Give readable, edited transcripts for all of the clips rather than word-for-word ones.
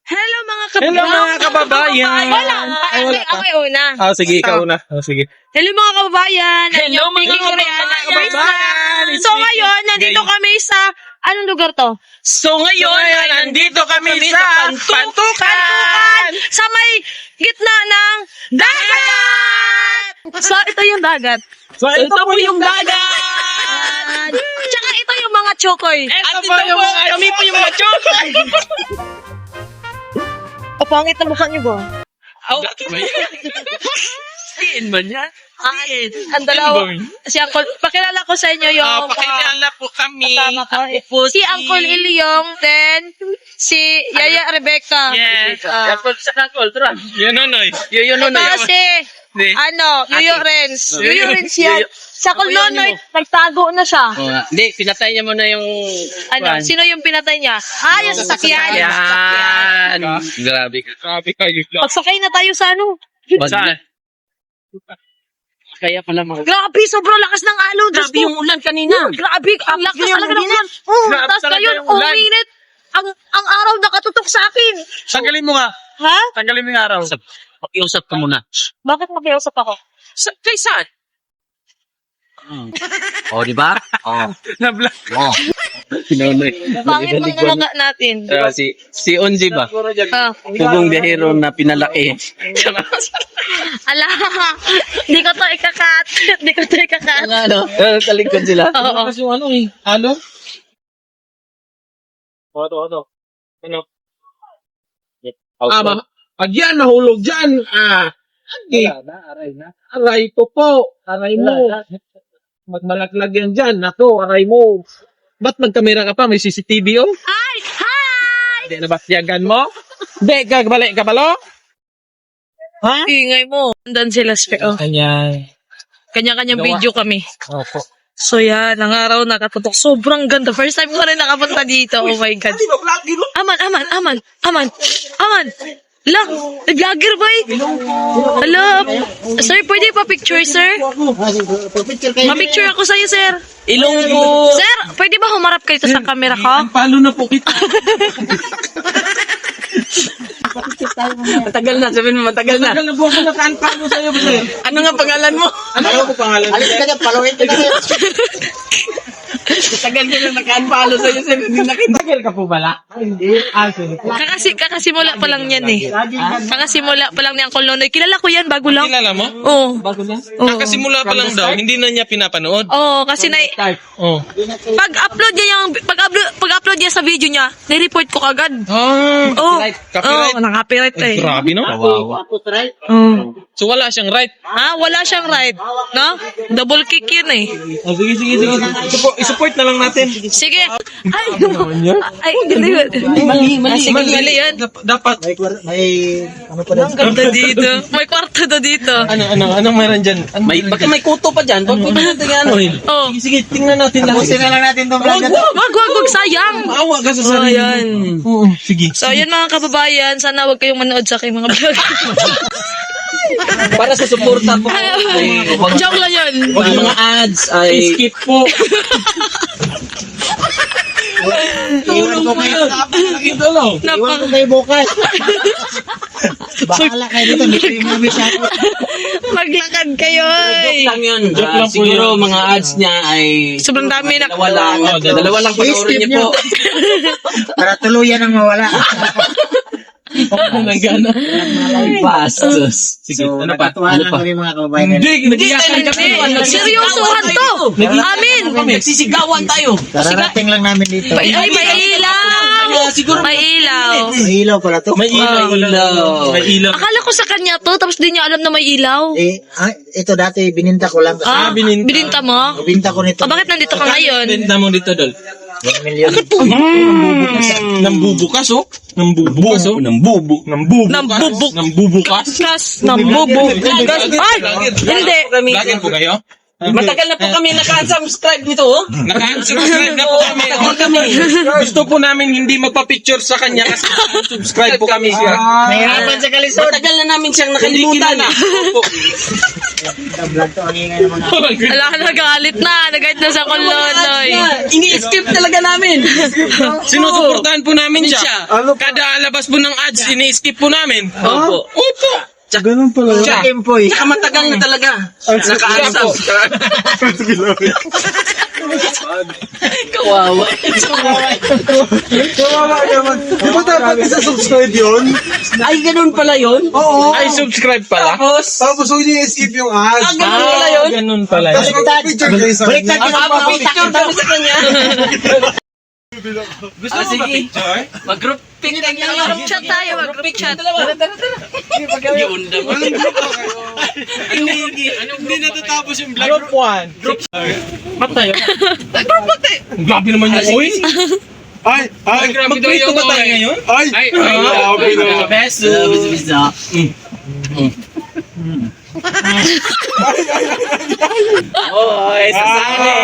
Hello mga kababayan! Wala. Ay, wala ka. Ako una. Sige, ikaw na. Sige. Hello mga kababayan. Hello, mga kababayan. So ngayon, nandito kami sa, anong lugar to? So ngayon, nandito kami sa Pantukan! Sa may gitna ng dagat! So ito yung dagat. So ito po yung dagat! Tsaka ito yung mga chokoy. Ito po yung kami po yung mga chokoy! O pangit na mukha niyo ba? Siin man yan? Ang dalawa. Si Uncle, pakilala ko sa inyo yung Pakilala po kami. kasama ko. Ako po Si Uncle Ilyong, then si Yaya Rebecca. Yes. Yun, Nonoy. Yun, Tapos si, Yuyo Renz. Yuyo Renz yan. Sa Uncle Nonoy, nagtago na siya. Hindi, pinatay niya muna yung... Sino yung pinatay niya? Yung sasakyan. Yan! Grabe ka. Grabe kayo. Pagsakay na tayo sa Saan? Kaya pala mga... Grabe, sobrang lakas ng alon. Grabe yung ulan kanina. Grabe, ang lakas yung talaga ng ulan. ulan. Grabe Tapos talaga ngayon, yung ulan. uminit. Ang araw nakatutok sa akin. Tanggalin mo nga. Ha? Tanggalin mo yung araw. Pakiusap ka muna. Bakit makiusap ako? Kay saan? Di ba? Nabla. Pinonoy. Pangit mga nalaka natin. Si Onji ba? Pugong biyahero na pinalaki. Ala, di ko to ikakat. Di ko to ikakat. Ano? Talikod sila. Oo. Kasi yung Ano? Ano? Pag yan, nahulog dyan. Aray ko po. Aray mo. Magmalaglag yan dyan. Ako, aray mo. Ba't magkamera ka pa? May CCTV oh? Ay! Hi! Hindi na ba tiyagan mo? Hindi, balik ka balo? Ha? Ingay mo. Andan sila sa Kanya. Kanya-kanyang video kami. Opo. So yan, ang araw nakatutok. Sobrang ganda. First time ko rin nakapunta dito. Oh my God. Aman. Ala, nag-vlogger ba eh? Ala, sir, pwede pa picture, sir? Ma-picture ako sa'yo, sir. Ilonggo. Sir, pwede ba humarap kayo sa camera ko? Palo na po kita. Matagal na, sabihin mo, matagal na. Tagal na po ako nakaan-palo sa'yo, sir. Ano nga pangalan mo? Ano po pangalan? Alis ka dyan, paluin ka dyan. Matagal ka na nakaan-palo sa'yo, sir. Hindi nakita. Tagal ka po bala? Hindi. Sige. Kakasimula pa lang yan eh. Kakasimula pa lang ni Uncle Nonoy. Kilala ko yan, bago lang. Kilala mo? Oo. Bago na? Kakasimula pa lang daw, hindi na niya pinapanood. Oo, kasi Oh. pag-upload niya sa video niya, ni-report ko kagad. Oo. Copyright. Naka-copyright eh. Grabe, no? Kawawa. So, wala siyang right. Wala siyang right. No? Double kick yun eh. Sige. I-support na lang natin. Sige. Ay, mali yan. Dapat. May, ano pa dyan? Ang ganda dito. May kwarto na dito. Ano meron dyan? Baka may kuto pa dyan. Pag pwede nga ano. Oh. Sige, tingnan natin lang. Tapusin na lang natin itong vlog na to. Wag, sayang. Maawa ka sa So, sarili. ayan. Oo, sige. So, ayan mga kababayan. Sana wag kayong manood sa aking mga vlog. Para sa suporta po. Joke lang yun. Huwag mga ads ay... Skip po. Iwan ko kayo. Iwan ko kayo bukas. Bahala kayo dito. Dito yung mga bisya ko. Maglakad kayo. Joke lang yun. Joke lang po Siguro yun. mga ads niya ay... Sobrang dami na. Dalawa lang panoorin niyo po. Para tuluyan ang mawala. Nagana. Bastos. Sige, So, ano pa? natuwa lang kami mga kababayan. Hindi, nag-iyakan kami. Seryosohan to. Amin. Nagsisigawan tayo. Kararating lang namin dito. Ay, may ilaw. Siguro May ilaw. May ilaw pala to. May ilaw. May ilaw. Akala ko sa kanya to, tapos di niya alam na may ilaw. Ito dati bininta ko lang. Bininta mo? Binta ko nito. Bakit nandito ka ngayon? Benta mo dito, Dol. 1 million. Nambubukas, oh. Nambubukas, oh. Nambubukas. Kas, nambubugas. Ay, hindi. Lagyan po kayo? Matagal na po kami naka-unsubscribe nito, oh. Naka-subscribe na po kami. Matagal kami. Gusto po namin hindi magpa-picture sa kanya kasi subscribe po kami siya. Nahirapan sa kalisod. Matagal na namin siyang Hindi nakalimutan. kilala. Opo. Ala, nagalit na. Nagalit na sa kolonoy. Ini-skip talaga namin. Sinusuportahan po namin siya. Kada alabas po ng ads, ini-skip po namin. Opo. Opo. Ganun pala. Siya. Tsaka matagal na talaga. Naka-unsub. Kawawa. Kawawa naman. Di ba dapat isa-subscribe yun? Ay, ganun pala yun? Oo. Ay, subscribe pala. Tapos huwag niyo i-skip yung ads. Ganun pala yun? Ganun pala. Tapos mag-picture kayo sa kanya. Picture kami sa kanya. Gusto mo sige. picture? Mag-group pic na Mag-group chat tayo, mag-group chat. Tara. Yun naman. Hindi natatapos yung vlog. Group 1. Group Matay. Grabe naman yung uy. Ay! Mag-grito ba tayo ngayon? Ay! Okay na. Beso. Oy, sasali.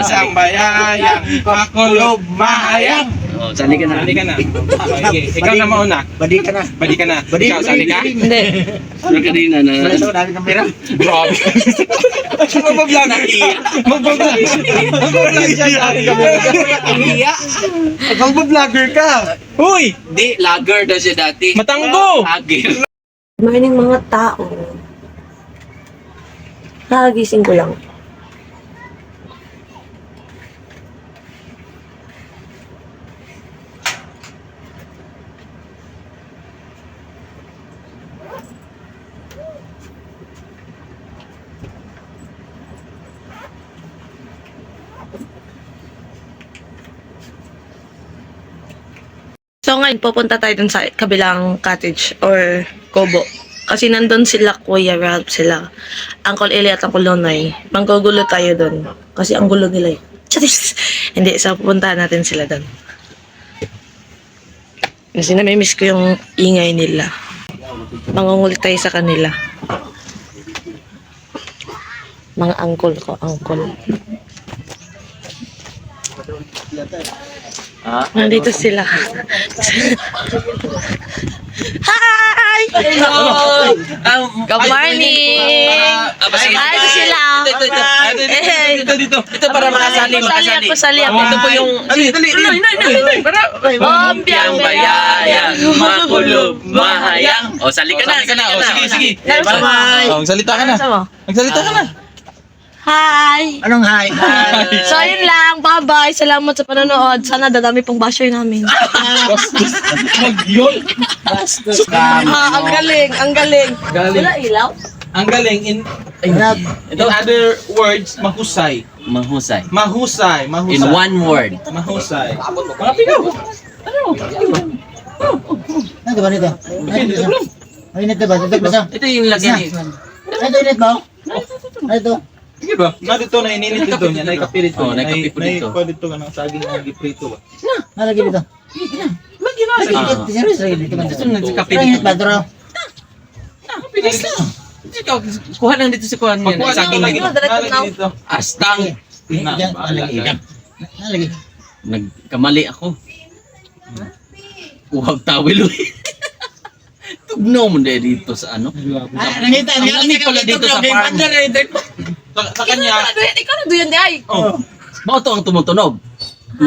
Sang bayayang, pakulob mahayang. Oh, sali ka na. Sali ka na. Okay, ikaw na mauna. Badi ka na. Badi ka na. Ikaw, sali ka? Hindi. Kanina na. Dami kamera. Grabe. Magbablog. Magbablog. Magbablog siya. Dami kamera. Magbablogger ka. Uy! Di, lager daw siya dati. Matanggo! Lager. Morning mga tao. Nakagising ko lang. So ngayon, pupunta tayo dun sa kabilang cottage or kubo. Kasi nandun sila, Kuya Ralph, sila Uncle Eli at Uncle Nonoy. Manggugulo tayo dun. Kasi ang gulo nila eh. Charis! Hindi, so pupuntahan natin sila dun. Kasi namimiss ko yung ingay nila. Mangungulit tayo sa kanila. Mga uncle ko, uncle. Nandito sila. Hi! Good morning! Hi, ito sila. Dito para makasali. Pasali ako. Ito po yung... Ombyang bayayang, makulob, mahayang. O, sali ka na. O, sige. Bye-bye. Oh, magsalita ka na. Magsalita ka na. Hi! Anong hi? So, yun lang. Bye-bye. Salamat sa panonood. Sana dadami pong basher namin. Yun. Ang galing. Ang galing. Wala ilaw? Ang galing in other words, mahusay. Mahusay. Mahusay. In one word. Mahusay. Mga pigaw. Ano ba nito? Ay, init ba? Ito ba? Ito yung lagyan ni... Ito init ba? Ano ito? Sige ba? Na dito na ininit dito niya. Naikapilit ko. Oh, naikapi po dito. Naikapilit ko ng saging na giprito ba? Nalagay dito. Ah. Serious rin dito. Ito nagkape Pero init dito. ba? Duro. Pilis na. Ikaw, kuha lang dito sa kuhan niya. Pagkuha Saging lagi. na Nalagay dito. Astang. Nalagay. Nagkamali ako. Huwag tawil. Tugnaw mo dito sa ano. Nakita. Ang lamig pala dito sa farm. Sa kanya. Ikaw na doon di ay. Oh. Bakit ang tumutunog?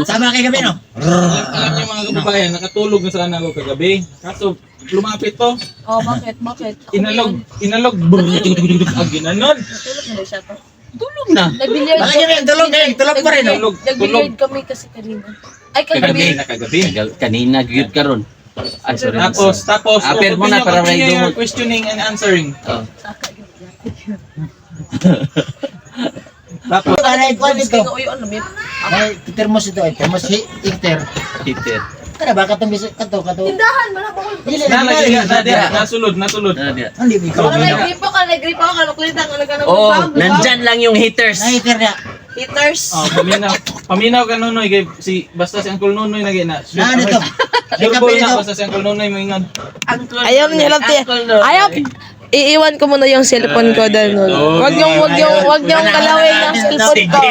Sama kay gabi, no? Alam niyo mga kababayan, nakatulog na sana ako kagabi. Kaso lumapit to. Oh, bakit? Bakit? Inalog. Ginanon. Tulog na siya to. Tulog na. Nag-billiard Bakit yung tulog kayo? Tulog pa rin, no? Nag-billiard kami kasi kanina. Ay, kagabi. Kagabi. Kanina gyud karon. Ay, sorry. Tapos, Apir mo na para may continue your dumot. questioning and answering. Oh. Tapos, Ano yung ito? Uy, ano, may... Ay, termos ito. Termos heater. Peter. Kada ba katong biso kato? Tindahan, wala pa ko. Dili nalagay na. na, nasulod. Hindi ko. Baka nag-grip ako, kanukulit ang ano ka na. Oh, nandyan lang yung haters. Na heater niya. Hitters. Oh, paminaw ka Nonoy kay si basta si Uncle Nonoy lagi na. Na ano to? May Sure kape boy na nito. basta si Uncle Nonoy moingon. Ayaw niya lang tiya. Ayaw. Iiwan ko muna yung cellphone ko doon. Wag yung galawin yung cellphone ko.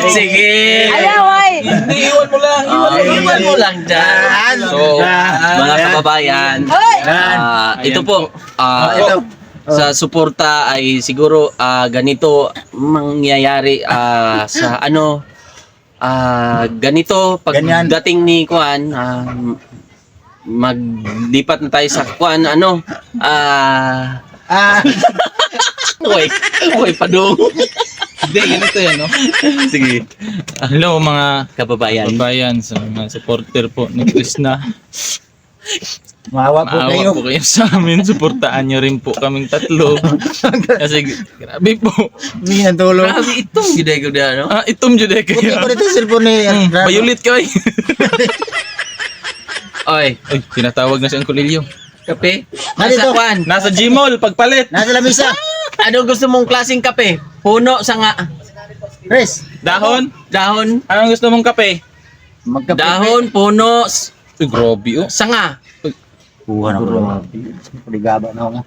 Sige. Ayaw, ay. Iwan mo lang. Iwan mo lang dyan. So, mga kababayan, ito po, sa suporta ay siguro ganito mangyayari sa ganito pagdating ni Kuan, maglipat na tayo sa Kuan, Uy, padung. Hindi, ganito yan, no? Sige. Hello, mga Kababayan. kababayan, sa mga supporter po ni Krishna. Maawa po kayo. Maawa po kayo sa amin. Suportaan nyo rin po kaming tatlo. Kasi grabe po. Hindi ang tulong. Grabe itong gida-gida, no? Itom dyan eh Puti kayo. pa rin yung cellphone ni Bayulit ka eh. Oy, Ay, tinatawag na si Uncle Ilyo. kape? Narito. Nasa Kuan? Nasa Gmall, pagpalit. Nasa lamisa. Ano gusto mong klaseng kape? Puno, sanga, Chris. Dahon. dahon, Anong gusto mong kape? Magkape. dahon, puno, Uy, grabe oh. sanga. Buwan ako. Puligaba na ako.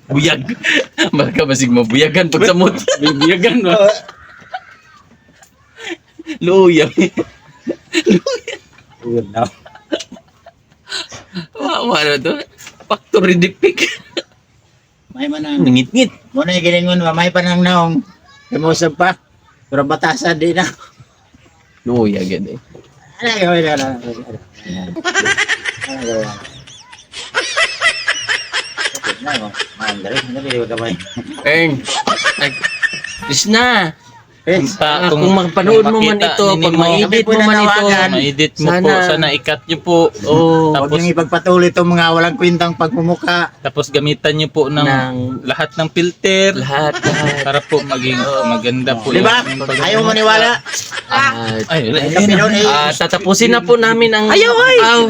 Buyag. Baka basig mo buyagan pag samot. Buyagan mo. Luya. Weird na. Ano to? Factory dipik. May manang. Ngit-ngit. Muna yung giningon, may panang naong. Kamusap pa. Pero batasan din na. Luya gid eh. Ano gawin na? Ern. Ay, Krishna. Kung Kung mapanood mo man makita ito, ni pag Nemo, ma-edit mo man ito, Pinawagan. ma-edit mo po, sana ikat nyo po. Oh, Huwag Tapos, niyong ipagpatuloy itong mga walang kwintang pagmumuka. tapos gamitan nyo po ng lahat ng filter lahat. para po maging maganda po. Di ba? yung aming Ayaw maniwala. Ay, wala. Kami doon eh. Tatapusin na po namin ang... Ayaw, ay! Ayaw!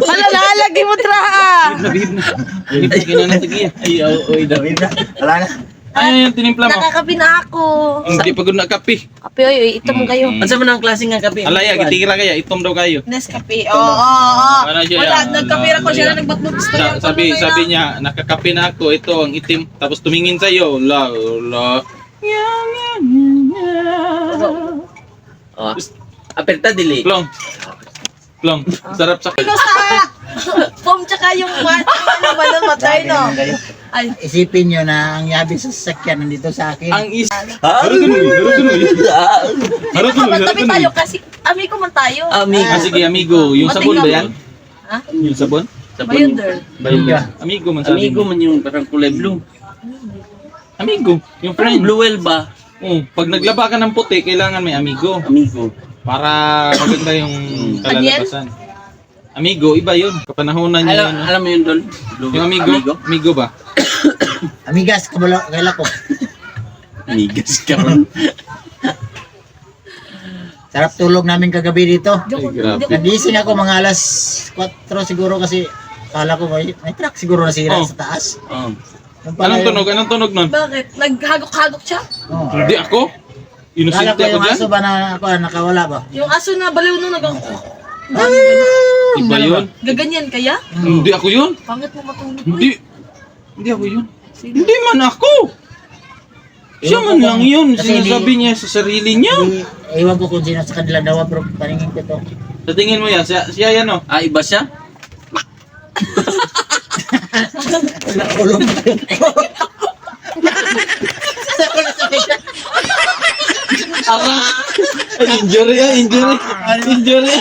Lalagi mo tra. Wala na. Ay, yung tinimpla mo. Nakakapi na ako. Hindi pagod na kape. Kape, oy, ito mo kayo. Ano mo ng klaseng nga kape? Alaya, gitira kaya, itom daw kayo. Nescafe. Oo. Ano siya? Wala, nagkapira ko siya na nagbatbot. Sabi niya, nakakape na ako, ito ang itim. Tapos tumingin sa'yo, la. Oh. Aperta dili. Plong, sarap sa... Ikaw sa foam tsaka yung ano ba nun, matay, no? Ay, Isipin nyo na ang yabi sa sasakyan nandito sa akin. Ang is... dapat tabi tayo kasi amigo man tayo. Amigo. Sige, amigo. Yung sabon ba yan? Ha? Yung sabon? Bayonder. Amigo man sabi Amigo mo. man yung parang kulay blue. Amigo. Yung Parang friend. blue whale ba? Pag naglaba ka ng puti, kailangan may amigo. Amigo. Para maganda yung kalalabasan. Amigo, iba yun. Kapanahonan niya yun. Alam mo yun, Dol? Blue- Yung amigo? Amigo ba? Amigas, kaila ko. Amigas ka. Sarap tulog namin kagabi dito. Grabe. Nagising ako mga alas 4 siguro kasi kala ko may truck siguro nasira Oh. sa taas. Oh. Yung pala Anong yung- tunog? Anong tunog nun? Bakit? Naghagok-hagok siya? Oh. Hindi ako. Kala Inosente ko ako yung dyan. aso ba na ako nakawala ba? Yung aso na baliw nung Iba yun. gaganyan kaya? Hindi ako yun. Pangit mo matulog. Hindi. Hindi ako yun. Hindi man ako. Siya man lang yun. Kasi Sinasabi niya sa sarili niya. Ewan ko kung sino sa kanila daw bro, paningin ko to. Sa tingin mo yan, siya yan o. Iba siya? Ulong. Injury yan, injury. Injury.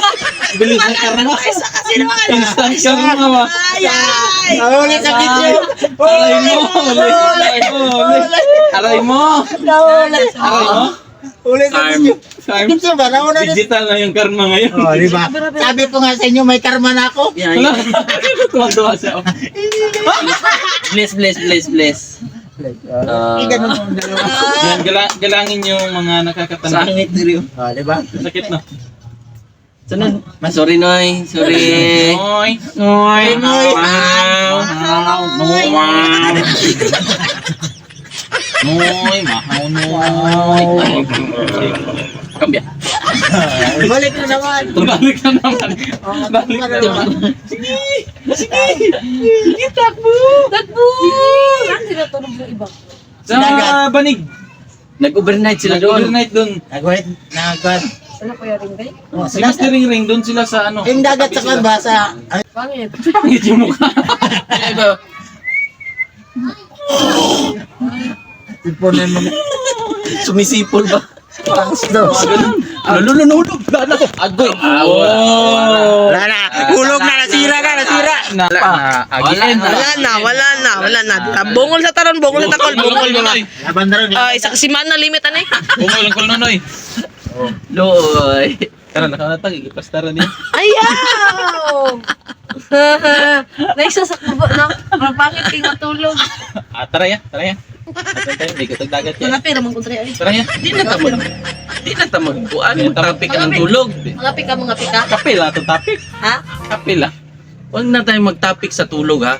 Bilis na karma. Kasi naman. Instant karma ba? Ay, ay. Ulit sa video. Aray mo. Aray mo. Ulit. Aray mo. Ulit sa video. Time. Video ba? Nauna na. Digital na yung karma ngayon. Oh, di ba? Sabi ko nga sa inyo may karma na ako. Wala. Tuwa-tuwa siya. Bless. Ganun yung dalawa. Yan, galangin yung mga nakakatanong. Sangit rin. Oh, di ba? Sakit na. Sana? Sorry, Noy. Sorry. Oy. Noy. Noy. Wow. Wow. Noy, mahaw, noy. Cambia. Balik na naman. Balik na naman. Balik na naman. Takbo! Saan sila tulog yung iba? Sa Banig. Nag-overnight sila doon. Overnight doon. Nagwait. Ano Kuya Ringgay? Si Master Ring doon sila sa ano. Yung dagat sa kan ba sa... Pangit. Pangit yung mukha. Ipunin mo. Sumisipol ba? Thanks daw. Nululog. Wala ko. Agoy. Wala na. Hulog na. Nasira ka. Nasira. Wala na. Bungol sa taron, bungol sa takol, bungol mga. Laban na rin. Isa kasi man na limit ano eh. Bungol ang kulnonoy. Loy. Tara, nakanatag. Ikipastaran niya. Ayaw! Naisa sa kubo, no? Parang pangit kayo matulog. Tara ya. Tara tayo. May katag dagat yan. Mga pera mong kontra ay. Tara ya. Di na tamag. Ano topic ang tulog? Mga pika. Kape lang itong topic. Ha? Kape lang. Huwag na tayo mag-topic sa tulog ha.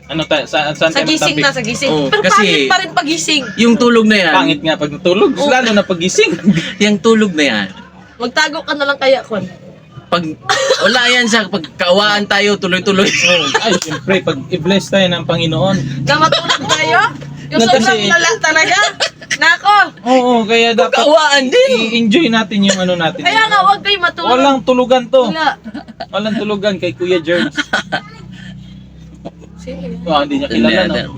Ano tayo? Saan Sa tayo gising mag-topic? na, sa gising. Oo, Pero kasi- pangit pa rin pagising. Yung tulog na yan. Pangit nga pag natulog. Lalo na pagising. Yung tulog na yan. Magtago ka na lang kaya, Kon. Pag wala yan siya, pag kaawaan tayo, tuloy-tuloy. Ay, siyempre, pag i-bless tayo ng Panginoon. Na matulog tayo? Yung Kasi- sobrang lala talaga? Nako! Oo, kaya dapat Kaawaan din. i-enjoy natin yung ano natin. Kaya nga, huwag kayo matulog. Walang tulugan to. Wala. Walang tulugan kay Kuya Germs. Sige. Hindi niya kilala, no?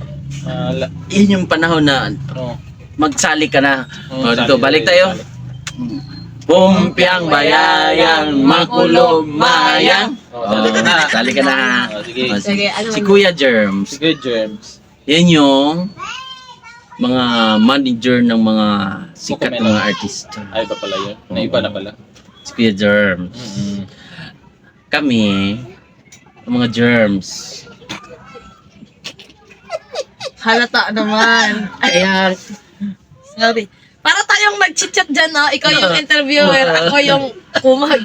Yun yung panahon na Oo. magsali ka na. Oo, Dito, sali balik tayo. tayo. Pumpiang bayayang makulong mayang. Sali ka na. Sali ka na. Sige. Sige, ano Si man? Kuya Germs. Si Kuya Germs. Yan yung mga manager ng mga sikat na mga artista. Ay, pa pala yun. Naiba na pala. Si Kuya Germs. Kami, ang mga germs. Halata naman. Kaya, Sorry. Para tayong mag-chit-chat dyan, no? Ikaw yung interviewer, ako yung kumag.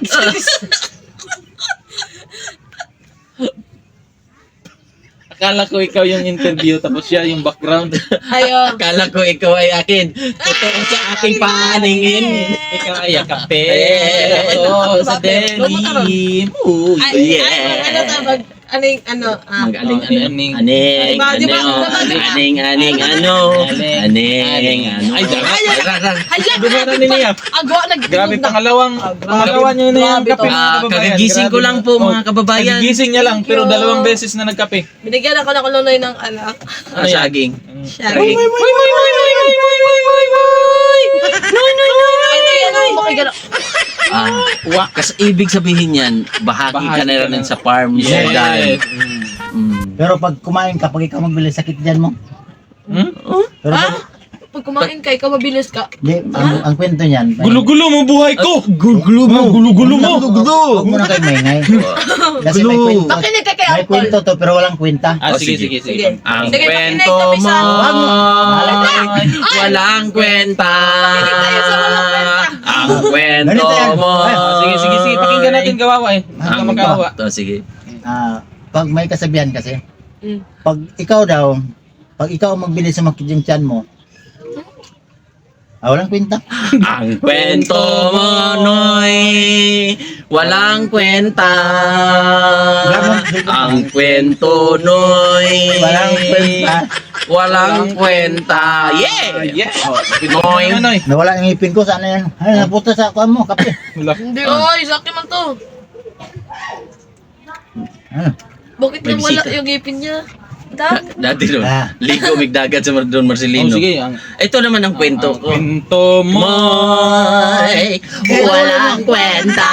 Akala ko ikaw yung interview tapos siya yung background. Ayo. akala ko ikaw ay akin. Totoo sa aking paningin. Ikaw ay kape. Oo, sa denim. Ooh, Ay, yeah. ano tawag? Aning, ano, Mag-aling, Aning. aning, Diba, diba, ano, diba? aning, ano, aning, ano. Ay, hala, Gumana ni Nia. Ago, Grabe, pangalawa niya na yung kape. Ah, kagigising ko lang po mga kababayan. Kagigising niya lang, pero Thank you. 2 beses na nagkape. Binigyan ako ng kulunoy ng alak. Ah, saging. Shaggy. Kasi ibig sabihin yan, bahagi ka na rin sa farm. Yes. Pero pag kumain ka, pag ikaw magbili, sakit dyan mo. Pero Ha? pag, Pag kumain ka, ikaw mabilis ka. di, ang kwento niyan. Gulo-gulo mo buhay ko! Gulo mo. Gulo-gulo mo! Huwag mo na kayo maingay. Kasi may kwento. Makinig ka kay May Uncle. kwento to, pero walang kwenta. Sige. Sige. Ang Sige, kwento makinig kami mo sa- ay walang kwenta. Makinig tayo sa walang kwenta. Ang kwento Ganito yan. mo. Sige. Pakinggan natin kawawa eh. Ang Magkawa. to, sige. Pag may kasabihan kasi, Mm. pag ikaw ang magbili sa makit yung tiyan mo, walang kwenta. Ang kwento mo, Noy, walang kwenta. Ang kwento, Noy, Walang kwenta. walang kwenta. Yeah! Noy, Noy. Nawala yung ngipin ko, sana yan. Ay, naputa sa kuwan mo, kape. Hindi, oy, sa akin man to. Ano? Bakit May nang wala bisita. yung ngipin niya? Dami. dati doon, ligo migdagat sa Don Oh, Marcelino. sige. Ang Ito naman ang kwento ko. kwento mo. Moy, walang kwenta.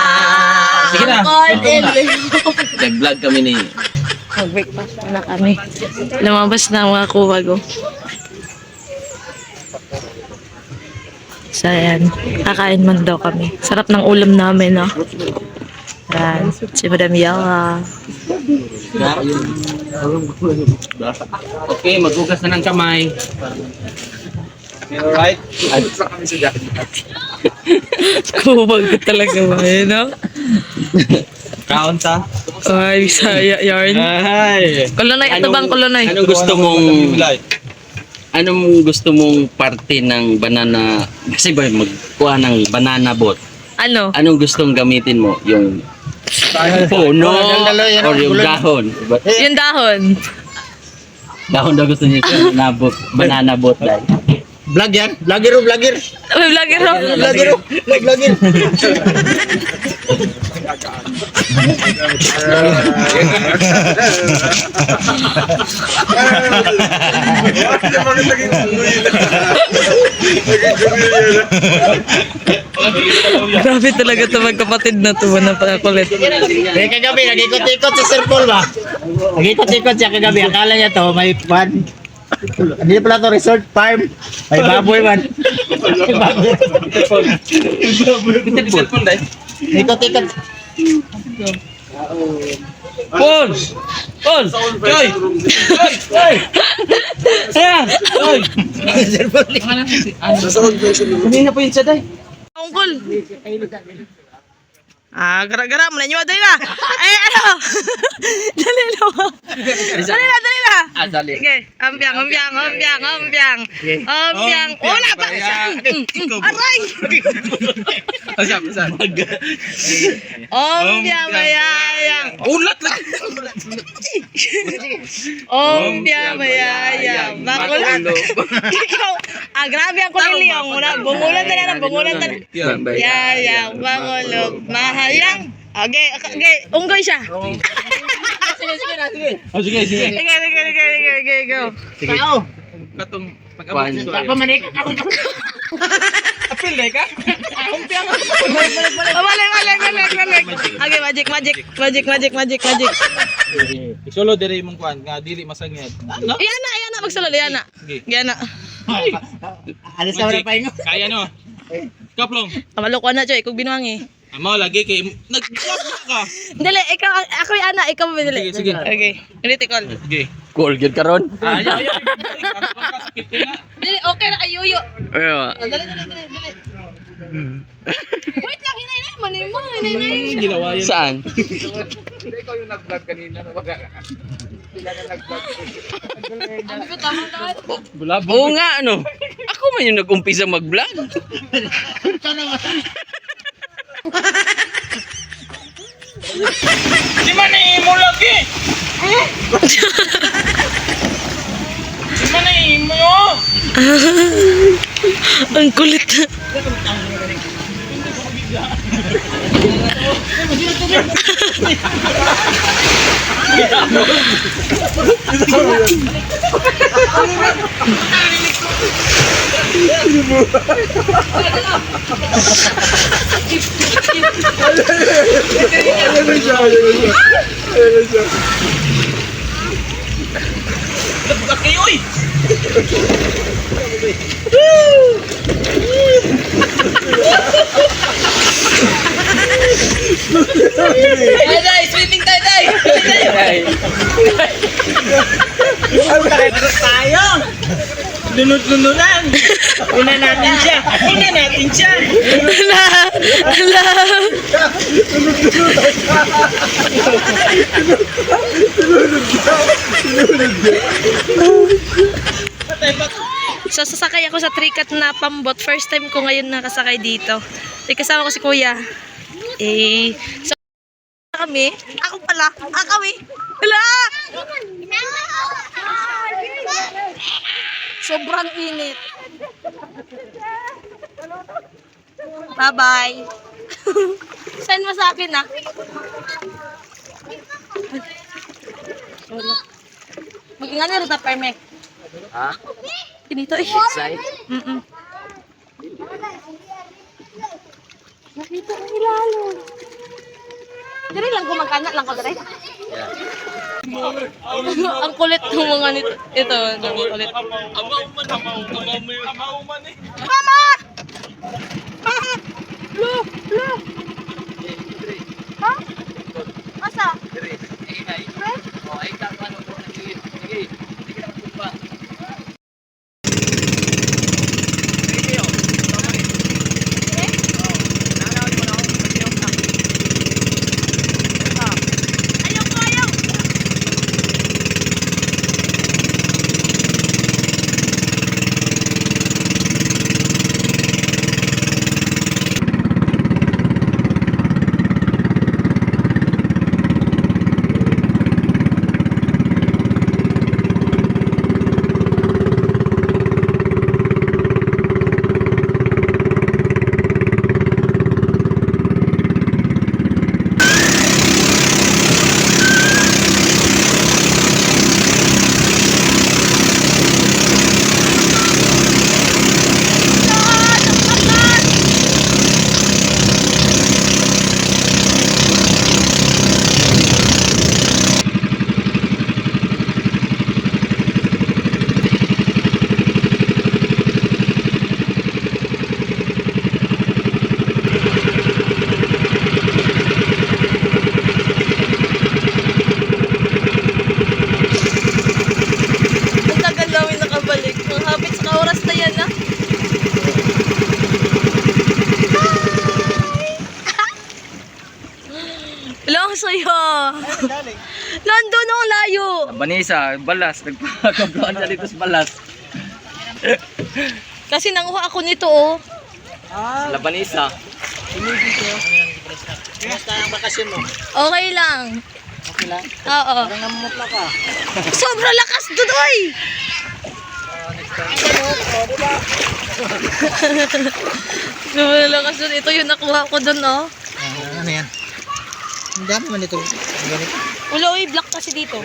Sige na. Nag-vlog kami ni Mag-breakfast na kami. Lumabas na ang mga kuwago. So, ayan. Kakain man daw kami. Sarap ng ulam namin, no? Ayan. Si Madam Yala. Okay, maghugas na ng kamay. Alright. Kuwag talaga ba, no? Kaon ta. Ay, saya yarn. Ay. Kulunay, ito bang kulunay? Anong gusto mong parte ng banana? Kasi ba magkuha ng banana boat? Ano? Anong gustong gamitin mo? Yung puno or yung dahon? Yung dahon. Dahon daw gusto niya siya. Banana boat dahil. Vlog yan? Vlogger o vlogger? May vlogger ho. Vlogger o vlogger. Grabe talaga ito magkapatid na to. Napakakulit. Eh kagabi, nag-ikot-ikot si Sir Paul ba? Nag-ikot-ikot siya kagabi. Akala niya to, may pan. Hindi pala to resort farm. May baboy man. May baboy. Ikot-ikot. Paul! Paul! Joy! Joy! Ayan! Joy! Sir Paul. Kanina pa yun siya dahil. Ungkol. Gara-gara mo na nyo dali na. Ay, ano? Dali na. Dali na. Dali. Okay, ambyang. Wala pa. Aray! Ambyang mayayang. Ulat lang! Ambyang mayayang. Bakulat. Ikaw, grabe ang kuliliyong. Bungulan na. Yayang, bangulog, mahayang. Okay. Unggoy siya. Sige. Sige, go. Sige. Tao. Katong Pamanik. Balik. Okay, magic. Isolo dire imong kuan nga dili masangyad. No? Iyan na, magsulod, iyan na. Alis na wala pa ingo. Kaya no. Kaplong. Malukuan na, Choy, kung binuangi. Amo lagi kay nag-vlog ka. Dali, ako yung ana, ikaw mabili. Sige. Okay, ulit call. Okay. Cool, good ka ron? Ayaw. Dali, okay na kayuyo. Ayaw. Dali. Wait lang, hinay. Manimo, hinay. Ginawa yan. Saan? Ano ba tama ka? Oo nga, ano? Ako man yung nag-umpisa mag-vlog. Di man imo lagi. Di man imo. Ang kulit. Lagi oy. Day, swimming tayo. Tayo. Lunod-lununan. Una natin siya. Ala. So, sasakay ako sa trikat na pambot. First time ko ngayon nakasakay dito. So, kasama ko si Kuya. So, kami. Ako pala. Kami. Hala! Sobrang init. Bye-bye. Send mo sa akin, ah. Mag-ingat na rin ta, perme. Ha? Kinito eh. Excited? Nakita ko nilalo. Dire lang ko magkana lang ko dire. Ang kulit ng mga nito. Ito, ang kulit. Amaw man eh. Mama! Lo! Ha? Asa? sa'yo? Nandun ang layo. Banisa, balas. Nagpagkakuan siya dito sa balas. Kasi nanguha ako nito, oh. Labanisa. Kumusta ang bakasyon mo? Okay lang. Okay lang? Oo. Parang namumutla ka. Sobrang lakas doon, oy! Sobrang lakas doon. Ito yung nakuha ko doon, oh. Ano yan? Ang dami man ito. Ang ganito. Ulo, oy, black kasi dito.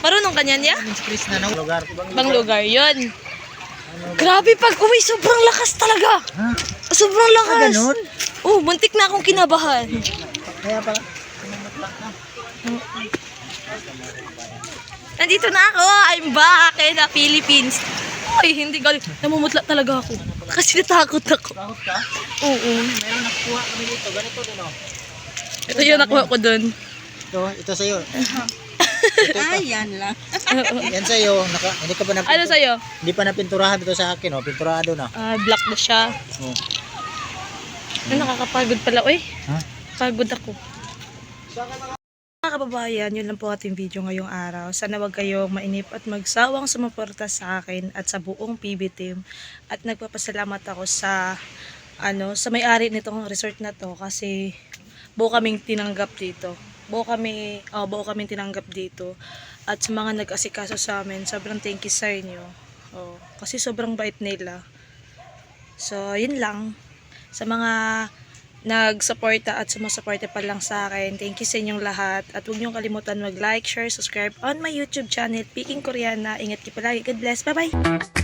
Marunong kanyan ya? Chris na lugar. Bang lugar, yun. Grabe pag uwi, sobrang lakas talaga. Ha? Sobrang lakas. Ganun? Oh, muntik na akong kinabahan. Kaya pala. Nandito na ako. I'm back in the Philippines. Ay, hindi galing. Namumutla talaga ako. Kasi natakot ako. Takot ka? Oo. Meron nakuha kami dito. Ganito din oh. Ito yung nakuha ko dun. Ito sa'yo. Yan lang. Yan sa'yo. Hindi ka pa napinturahan. Ano sa'yo? Hindi pa napinturahan dito sa akin oh. Pinturado na. Black na siya. Oh. Ay, nakakapagod pala. Uy, Ha? pagod ako. Mga kababayan, yun lang po ating video ngayong araw. Sana wag kayong mainip at magsawang sumuporta sa akin at sa buong PB team. At nagpapasalamat ako sa sa may-ari nitong resort na to kasi buo kaming tinanggap dito. Buo kaming tinanggap dito. At sa mga nag-asikaso sa amin, sobrang thank you sa inyo. Oh, kasi sobrang bait nila. So, yun lang. Sa mga nagsuporta at sumusuporta pa lang sa akin, thank you sa inyong lahat. At huwag niyong kalimutan mag-like, share, subscribe on my YouTube channel, Peking Koreana. Ingat kayo palagi. God bless. Bye-bye!